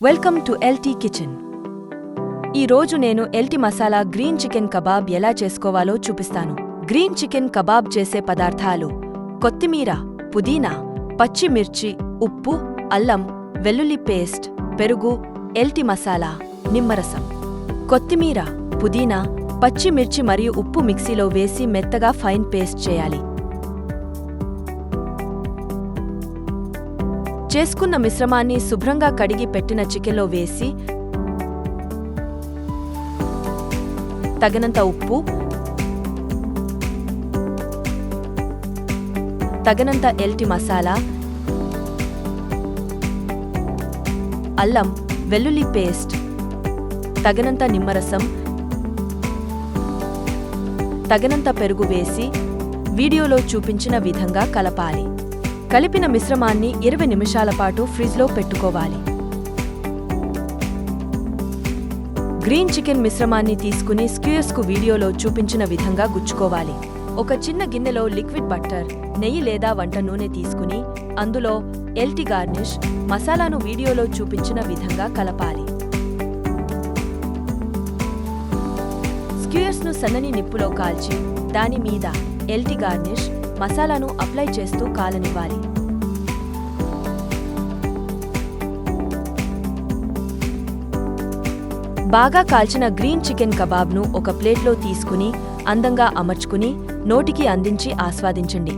Welcome to LT kitchen. ఈరోజు నేను LT masala green chicken kebab ఎలా చేసుకోవాలో చూపిస్తాను. గ్రీన్ చికెన్ కబాబ్ చేసే పదార్థాలు: కొత్తిమీర, పుదీనా, పచ్చిమిర్చి, ఉప్పు, అల్లం వెల్లుల్లి పేస్ట్, పెరుగు, ఎల్టీ మసాలా, నిమ్మరసం. కొత్తిమీర, పుదీనా, పచ్చిమిర్చి మరియు ఉప్పు మిక్సీలో వేసి మెత్తగా ఫైన్ పేస్ట్ చేయాలి. చేసుకున్న మిశ్రమాన్ని శుభ్రంగా కడిగి పెట్టిన చికెన్లో వేసి తగినంత ఉప్పు, తగినంత ఎల్టీ మసాలా, అల్లం వెల్లుల్లి పేస్ట్, తగినంత నిమ్మరసం, తగినంత పెరుగు వేసి వీడియోలో చూపించిన విధంగా కలపాలి. కలిపిన మిశ్రమాన్ని 20 నిమిషాల పాటు ఫ్రిడ్జ్లో పెట్టుకోవాలి. గ్రీన్ చికెన్ మిశ్రమాన్ని తీసుకుని స్క్యూయర్స్కు వీడియోలో చూపించిన విధంగా గుచ్చుకోవాలి. ఒక చిన్న గిన్నెలో లిక్విడ్ బట్టర్, నెయ్యి లేదా వంట నూనె తీసుకుని అందులో ఎల్టీ గార్నిష్ మసాలాను వీడియోలో చూపించిన విధంగా కలపాలి. స్క్యూయర్స్ను సన్నని నిప్పులో కాల్చి దాని మీద ఎల్టీ గార్నిష్ మసాలాను అప్లై చేస్తూ కాలనివ్వాలి. బాగా కాల్చిన గ్రీన్ చికెన్ కబాబ్ను ఒక ప్లేట్లో తీసుకుని అందంగా అమర్చుకుని నోటికి అందించి ఆస్వాదించండి.